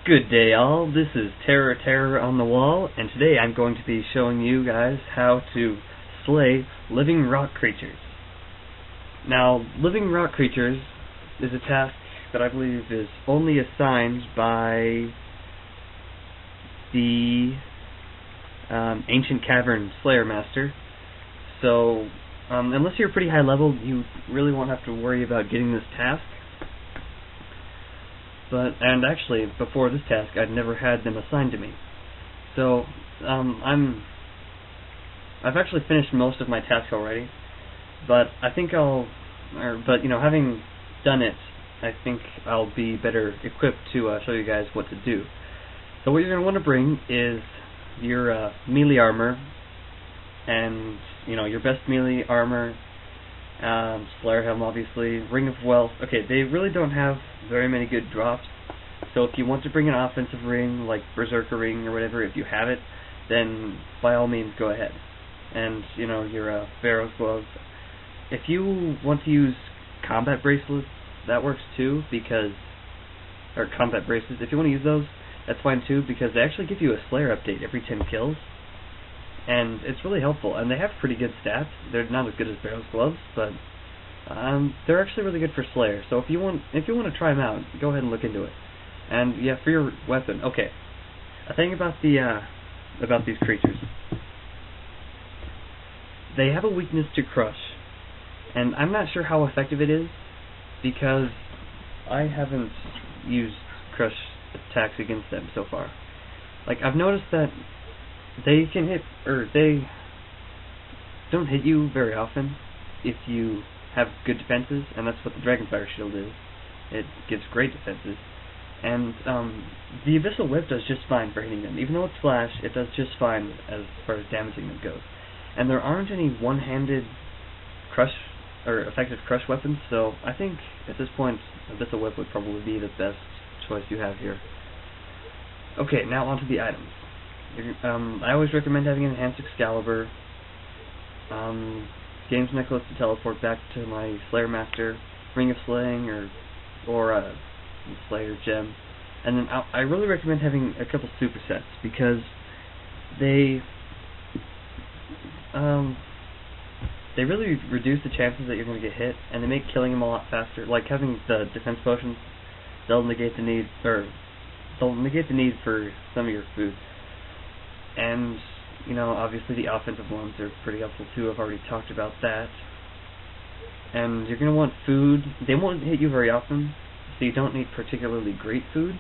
Good day all, this is Terror on the Wall, and today I'm going to be showing you guys how to slay living rock creatures. Now, living rock creatures is a task that I believe is only assigned by the Ancient Cavern Slayer Master, so unless you're pretty high level, you really won't have to worry about getting this task. And actually, before this task, I'd never had them assigned to me. So, I've actually finished most of my tasks already, but I think having done it, I think I'll be better equipped to show you guys what to do. So what you're going to want to bring is your melee armor, and, your best melee armor, Slayer Helm, obviously, Ring of Wealth. Okay, they really don't have very many good drops, so if you want to bring an offensive ring, like Berserker Ring or whatever, if you have it, then by all means go ahead. And, your Pharaoh's Gloves. If you want to use combat bracelets, that works too, or combat bracelets, if you want to use those, that's fine too, because they actually give you a Slayer update every 10 kills. And it's really helpful, and they have pretty good stats. They're not as good as Pharaoh's Gloves, but they're actually really good for Slayer. So if you want to try them out, go ahead and look into it. And yeah, for your weapon, okay. A thing about these creatures, they have a weakness to crush, and I'm not sure how effective it is because I haven't used crush attacks against them so far. Like, I've noticed that they can hit, or they don't hit you very often if you have good defenses, and that's what the Dragonfire Shield is. It gives great defenses. And the Abyssal Whip does just fine for hitting them. Even though it's flash, it does just fine as far as damaging them goes. And there aren't any one-handed crush, or effective crush weapons, so I think at this point, Abyssal Whip would probably be the best choice you have here. Okay, now onto the items. I always recommend having an Enhanced Excalibur, Games Necklace to teleport back to my Slayer Master, Ring of Slaying, or a Slayer Gem, and then I really recommend having a couple supersets because they really reduce the chances that you're going to get hit, and they make killing them a lot faster. Like having the defense potions, they'll negate the need for some of your food. And, obviously the offensive ones are pretty helpful too. I've already talked about that. And you're going to want food. They won't hit you very often, so you don't need particularly great food.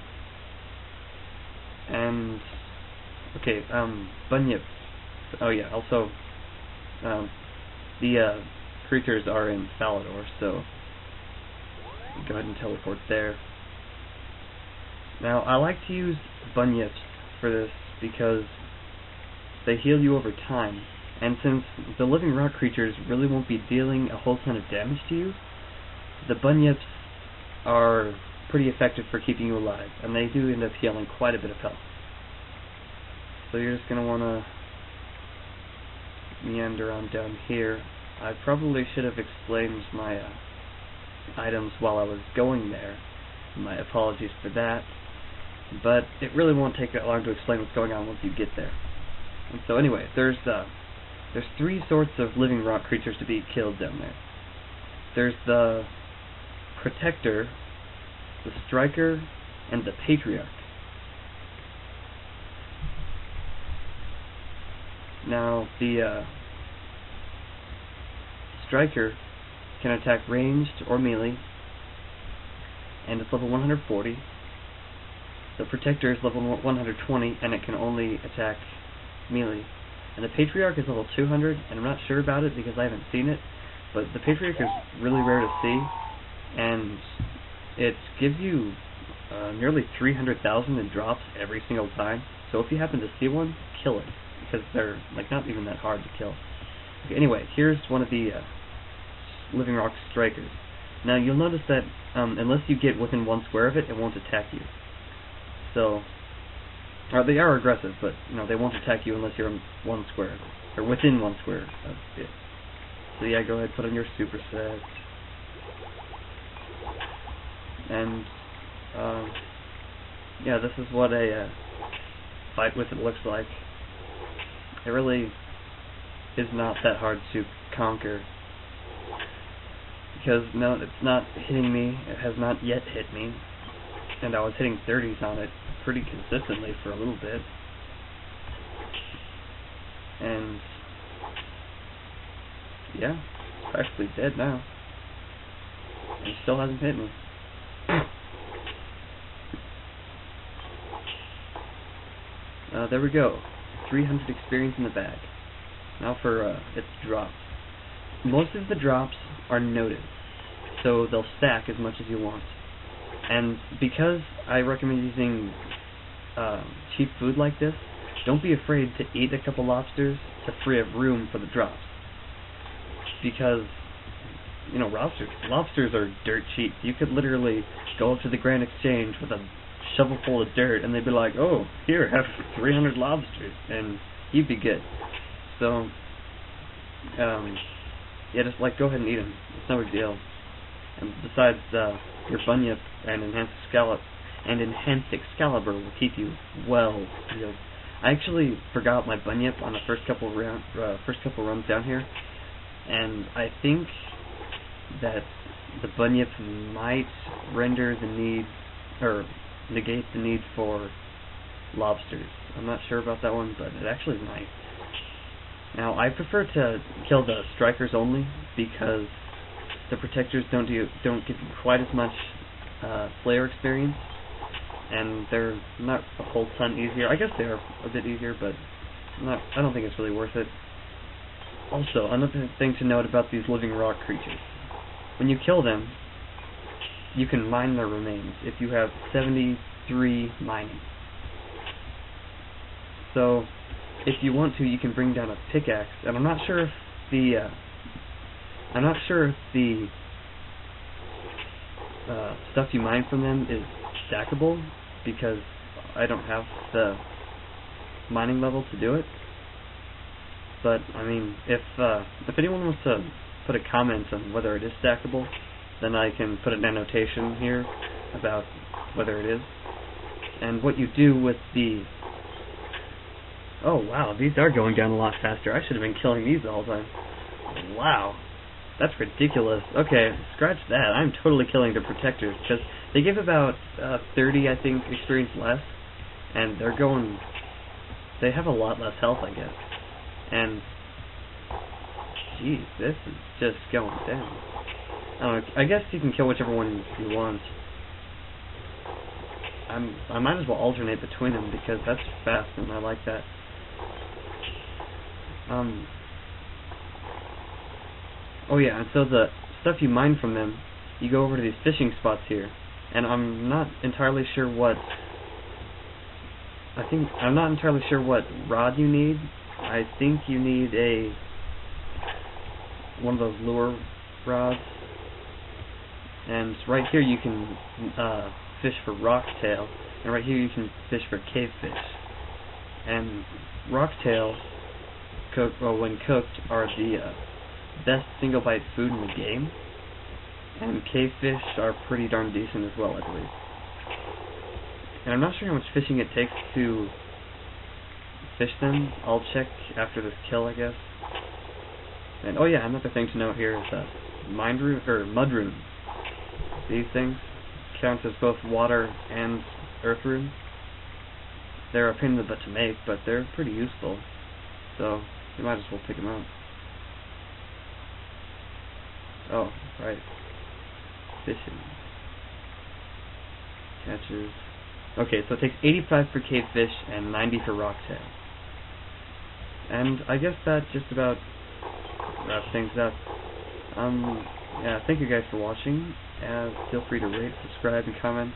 And, okay, bunyips. Oh yeah, also, the creatures are in Falador, so go ahead and teleport there. Now, I like to use bunyips for this because they heal you over time, and since the living rock creatures really won't be dealing a whole ton of damage to you, the bunyips are pretty effective for keeping you alive, and they do end up healing quite a bit of health. So you're just going to want to meander on down here. I probably should have explained my items while I was going there. My apologies for that, but it really won't take that long to explain what's going on once you get there. And so anyway, there's three sorts of living rock creatures to be killed down there. There's the Protector, the Striker, and the Patriarch. Now, the Striker can attack ranged or melee, and it's level 140. The Protector is level 120, and it can only attack melee. And the Patriarch is level 200, and I'm not sure about it because I haven't seen it, but the Patriarch is really rare to see, and it gives you nearly 300,000 in drops every single time. So if you happen to see one, kill it, because they're not even that hard to kill. Okay, anyway, here's one of the living rock strikers. Now you'll notice that unless you get within 1 square of it, it won't attack you. So, they are aggressive, but they won't attack you unless you're in 1 square, or within 1 square of it. So yeah, go ahead, put on your superset. And yeah, this is what a fight with it looks like. It really is not that hard to conquer, because no, it's not hitting me. It has not yet hit me, and I was hitting 30s on it pretty consistently for a little bit, and yeah, it's practically dead now, and it still hasn't hit me. There we go. 300 experience in the bag. Now for its drops. Most of the drops are noted, so they'll stack as much as you want. And because I recommend using cheap food like this, don't be afraid to eat a couple lobsters to free up room for the drops. Because, you know, lobsters are dirt cheap. You could literally go up to the Grand Exchange with a shovel full of dirt, and they'd be like, "Oh, here, have 300 lobsters," and you'd be good. So, yeah, just like go ahead and eat them. It's no big deal. And besides, your bunyip and enhanced Excalibur will keep you well healed. I actually forgot my bunyip on the first couple runs down here, and I think that the bunyip might render the need, or negate the need for lobsters. I'm not sure about that one, but it actually might. Now, I prefer to kill the strikers only, because the protectors don't give quite as much slayer experience, and they're not a whole ton easier. I guess they are a bit easier, but I don't think it's really worth it. Also, another thing to note about these living rock creatures: when you kill them, you can mine their remains if you have 73 mining. So, if you want to, you can bring down a pickaxe, and I'm not sure if the stuff you mine from them is stackable, because I don't have the mining level to do it. But I mean, if anyone wants to put a comment on whether it is stackable, then I can put an annotation here about whether it is. And what you do with the... Oh wow, these are going down a lot faster. I should have been killing these the whole time. Wow, that's ridiculous. Okay, scratch that. I'm totally killing the protectors, because they give about 30, I think, experience less, and they have a lot less health, I guess. And jeez, this is just going down. I don't know, I guess you can kill whichever one you want. I might as well alternate between them, because that's fast and I like that. Oh yeah, and so the stuff you mine from them, you go over to these fishing spots here, and I'm not entirely sure what rod you need. I think you need one of those lure rods, and right here you can fish for rocktail, and right here you can fish for cavefish. And rocktail, when cooked, are the best single bite food in the game, and cavefish are pretty darn decent as well, I believe. And I'm not sure how much fishing it takes to fish them. I'll check after this kill, I guess. And oh yeah, another thing to note here is that mud runes. These things count as both water and earth runes. They're a pain in the butt to make, but they're pretty useful, so you might as well pick them up. Oh, right. Fishing. Catches. Okay, so it takes 85 for cavefish and 90 for rocktail. And I guess that just about wraps things up. Yeah, thank you guys for watching. Feel free to rate, subscribe, and comment.